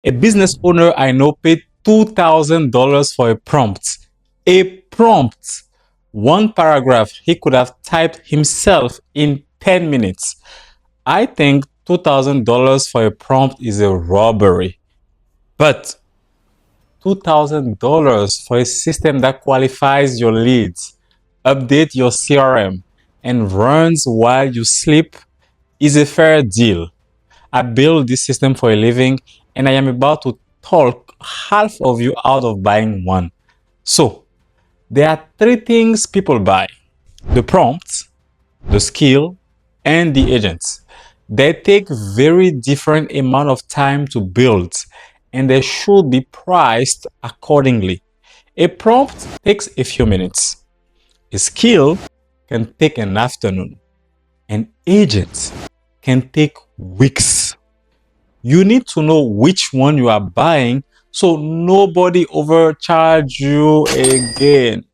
A business owner I know paid $2,000 for a prompt. A prompt. One paragraph he could have typed himself in 10 minutes. I think $2,000 for a prompt is a robbery. But $2,000 for a system that qualifies your leads, updates your CRM, and runs while you sleep is a fair deal. I build this system for a living, and I am about to talk half of you out of buying one. So, there are three things people buy: the prompt, the skill, and the agents. They take very different amount of time to build, and they should be priced accordingly. A prompt takes a few minutes. A skill can take an afternoon. An agent can take weeks. You need to know which one you are buying so nobody overcharge you again.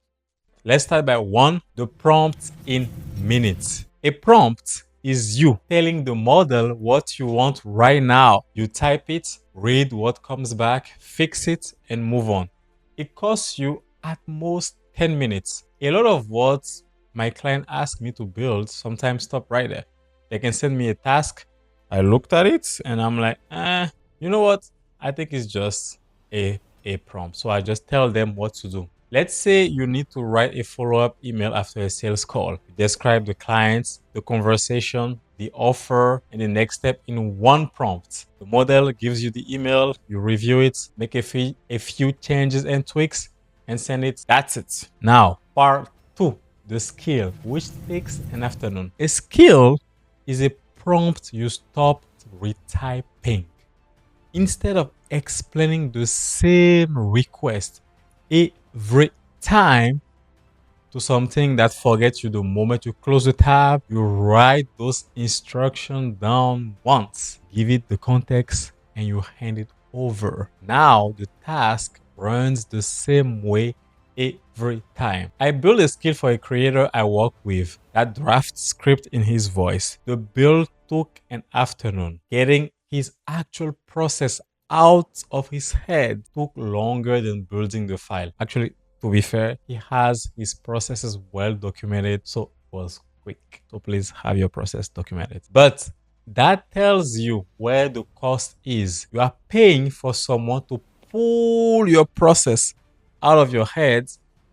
Let's start by one, the prompt in minutes. A prompt is you telling the model what you want right now. You type it, read what comes back, fix it, and move on. It costs you at most 10 minutes. A lot of what my client asks me to build sometimes stop right there. They can send me a task. I looked at it and I'm like, you know what? I think it's just a prompt. So I just tell them what to do. Let's say you need to write a follow-up email after a sales call. You describe the clients, the conversation, the offer, and the next step in one prompt. The model gives you the email, you review it, make a few changes and tweaks, and send it. That's it. Now, part two, the skill, which takes an afternoon. A skill is a prompt you stopped retyping. Instead of explaining the same request every time to something that forgets you the moment you close the tab, you write those instructions down once, give it the context, and you hand it over. Now the task runs the same way every time. I built a skill for a creator I work with that drafts script in his voice. The build took an afternoon. Getting his actual process out of his head took longer than building the file. Actually, to be fair, he has his processes well documented, so it was quick. So please have your process documented. But that tells you where the cost is. You are paying for someone to pull your process out of your head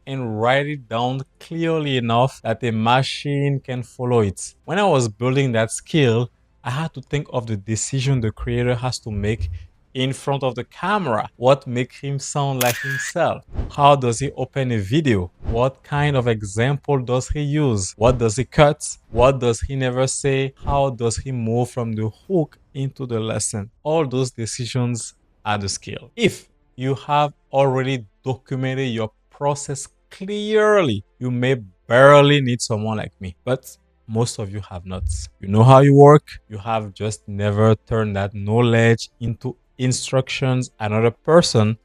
and write it down clearly enough that a machine can follow it. When I was building that skill, I had to think of the decision the creator has to make in front of the camera. What makes him sound like himself? How does he open a video? What kind of example does he use? What does he cut? What does he never say? How does he move from the hook into the lesson? All those decisions are the skill. If you have already documented your process clearly, you may barely need someone like me. But most of you have not. You know how you work. You have just never turned that knowledge into instructions another person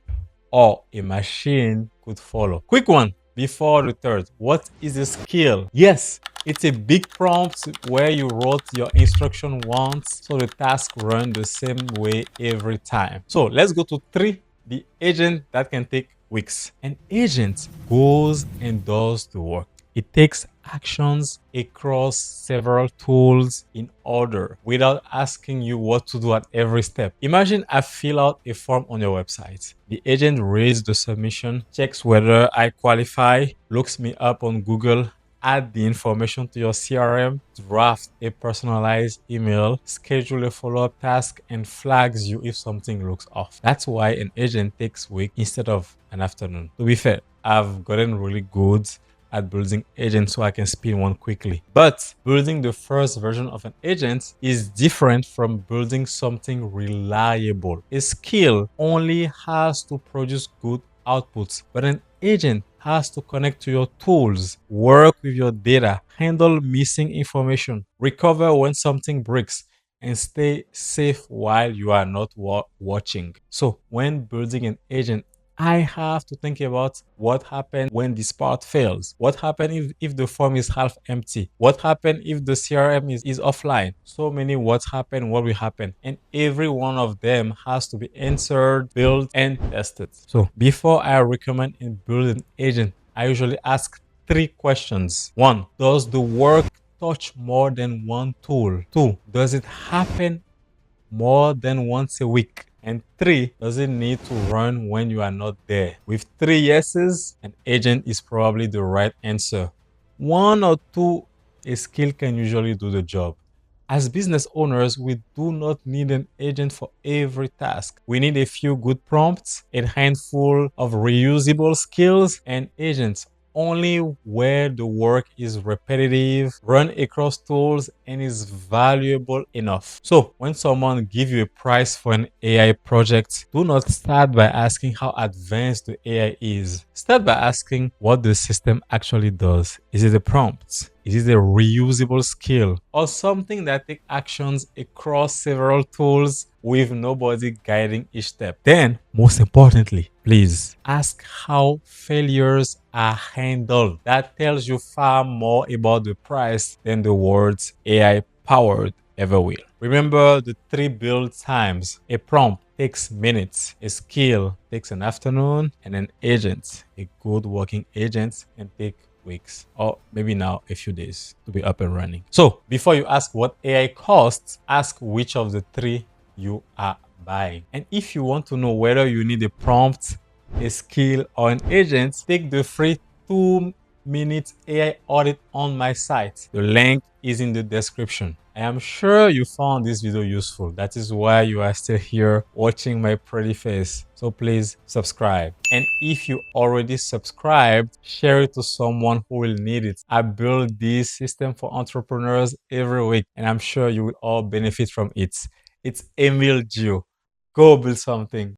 or a machine could follow. Quick one before the third. What is a skill? Yes, it's a big prompt where you wrote your instruction once so the task run the same way every time. So let's go to three, the agent that can take weeks. An agent goes and does the work. It takes actions across several tools in order without asking you what to do at every step. Imagine I fill out a form on your website. The agent reads the submission, checks whether I qualify, looks me up on Google, add the information to your CRM, draft a personalized email, schedule a follow-up task, and flags you if something looks off. That's why an agent takes weeks instead of an afternoon. To be fair, I've gotten really good at building agents so I can spin one quickly. But building the first version of an agent is different from building something reliable. A skill only has to produce good outputs, but an agent has to connect to your tools, work with your data, handle missing information, recover when something breaks, and stay safe while you are not watching. So when building an agent, I have to think about what happens when this part fails. What happens if the form is half empty? What happens if the CRM is offline? So many what happened, what will happen. And every one of them has to be answered, built, and tested. So before I recommend and build an agent, I usually ask three questions. One, does the work touch more than one tool? Two, does it happen more than once a week? And three, does it need to run when you are not there? With three yeses, an agent is probably the right answer. One or two, a skill can usually do the job. As business owners, we do not need an agent for every task. We need a few good prompts, a handful of reusable skills, and agents only where the work is repetitive, run across tools, and is valuable enough. So when someone gives you a price for an AI project, do not start by asking how advanced the AI is. Start by asking what the system actually does. Is it a prompt? Is it a reusable skill or something that takes actions across several tools with nobody guiding each step? Then, most importantly, please ask how failures are handled. That tells you far more about the price than the words AI powered ever will. Remember the three build times. A prompt takes minutes, a skill takes an afternoon, and an agent, a good working agent, can take weeks or maybe now a few days to be up and running. So before you ask what AI costs, ask which of the three you are buying. And if you want to know whether you need a prompt, a skill, or an agent, take the free 2-minute AI audit on my site. The link is in the description. I am sure you found this video useful. That is why you are still here watching my pretty face. So please subscribe. And if you already subscribed, share it to someone who will need it. I build this system for entrepreneurs every week, and I'm sure you will all benefit from it. It's Emil Gio. Go build something.